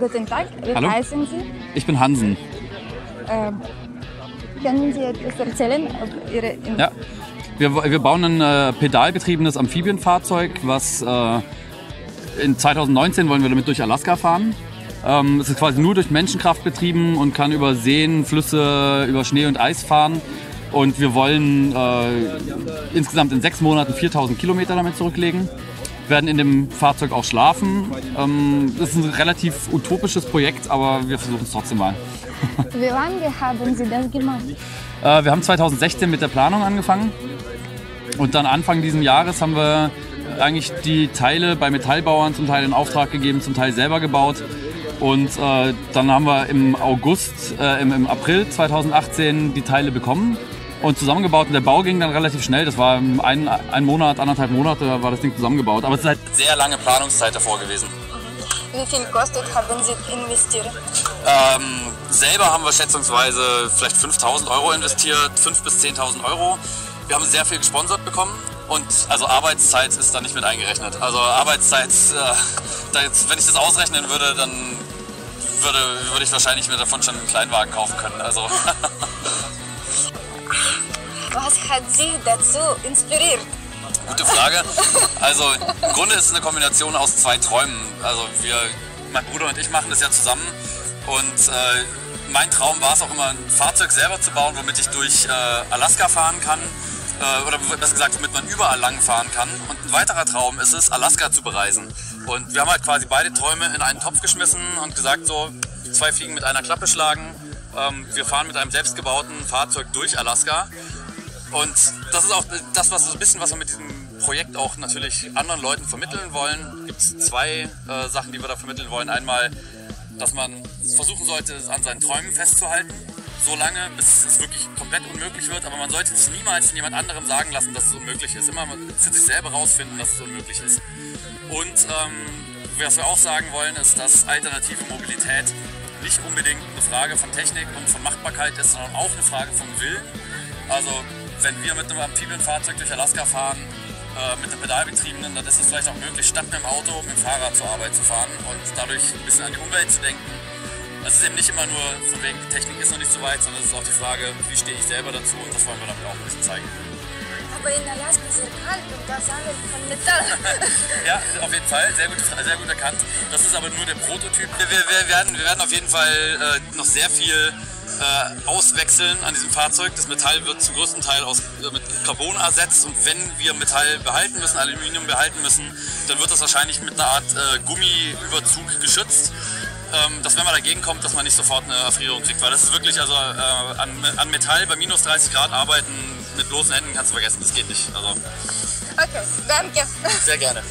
Guten Tag, wie Hallo? heißen Sie? Ich bin Hansen. Können Sie etwas erzählen über Ihre... Ja. Wir bauen ein pedalbetriebenes Amphibienfahrzeug, was in 2019 wollen wir damit durch Alaska fahren. Es ist quasi nur durch Menschenkraft betrieben und kann über Seen, Flüsse, über Schnee und Eis fahren. Und wir wollen insgesamt in 6 Monaten 4000 Kilometer damit zurücklegen. Wir werden in dem Fahrzeug auch schlafen. Das ist ein relativ utopisches Projekt, aber wir versuchen es trotzdem mal. Wie lange haben Sie das gemacht? Wir haben 2016 mit der Planung angefangen und dann Anfang dieses Jahres haben wir eigentlich die Teile bei Metallbauern zum Teil in Auftrag gegeben, zum Teil selber gebaut. Und dann haben wir im April 2018 die Teile bekommen und zusammengebaut. Und der Bau ging dann relativ schnell. Das war ein Monat, 1,5 Monate war das Ding zusammengebaut. Aber es ist halt sehr lange Planungszeit davor gewesen. Wie viel kostet haben Sie investiert? Selber haben wir schätzungsweise vielleicht 5.000 Euro investiert, 5.000 bis 10.000 Euro. Wir haben sehr viel gesponsert bekommen und also Arbeitszeit ist da nicht mit eingerechnet. Also Arbeitszeit, wenn ich das ausrechnen würde, dann würde ich wahrscheinlich mir davon schon einen Kleinwagen kaufen können. Also. Was hat Sie dazu inspiriert? Gute Frage. Also im Grunde ist es eine Kombination aus 2 Träumen. Also mein Bruder und ich machen das ja zusammen und mein Traum war es auch immer, ein Fahrzeug selber zu bauen, womit ich durch Alaska fahren kann oder besser gesagt, womit man überall lang fahren kann. Und ein weiterer Traum ist es, Alaska zu bereisen. Und wir haben halt quasi beide Träume in einen Topf geschmissen und gesagt, so 2 Fliegen mit einer Klappe schlagen. Wir fahren mit einem selbstgebauten Fahrzeug durch Alaska. Und das ist auch das, was wir mit diesem Projekt auch natürlich anderen Leuten vermitteln wollen. Es gibt 2 Sachen, die wir da vermitteln wollen. Einmal, dass man versuchen sollte, an seinen Träumen festzuhalten, so lange, bis es wirklich komplett unmöglich wird. Aber man sollte sich niemals von jemand anderem sagen lassen, dass es unmöglich ist. Immer für sich selber rausfinden, dass es unmöglich ist. Und was wir auch sagen wollen, ist, dass alternative Mobilität nicht unbedingt eine Frage von Technik und von Machbarkeit ist, sondern auch eine Frage von Willen. Also wenn wir mit einem Amphibienfahrzeug durch Alaska fahren, mit einem Pedalbetriebenen, dann ist es vielleicht auch möglich, statt mit dem Auto mit dem Fahrrad zur Arbeit zu fahren und dadurch ein bisschen an die Umwelt zu denken. Es ist eben nicht immer nur von wegen, Technik ist noch nicht so weit, sondern es ist auch die Frage, wie stehe ich selber dazu, und das wollen wir damit auch ein bisschen zeigen. Aber in Alaska ist es kalt und das alles von Metall. Ja, auf jeden Fall, sehr gut erkannt. Das ist aber nur der Prototyp. Wir werden auf jeden Fall noch sehr viel auswechseln an diesem Fahrzeug. Das Metall wird zum größten Teil mit Carbon ersetzt, und wenn wir Metall behalten müssen, Aluminium behalten müssen, dann wird das wahrscheinlich mit einer Art Gummiüberzug geschützt, dass wenn man dagegen kommt, dass man nicht sofort eine Erfrierung kriegt, weil das ist wirklich, also an Metall bei minus 30 Grad arbeiten mit bloßen Händen kannst du vergessen, das geht nicht. Also. Okay, danke. Sehr gerne.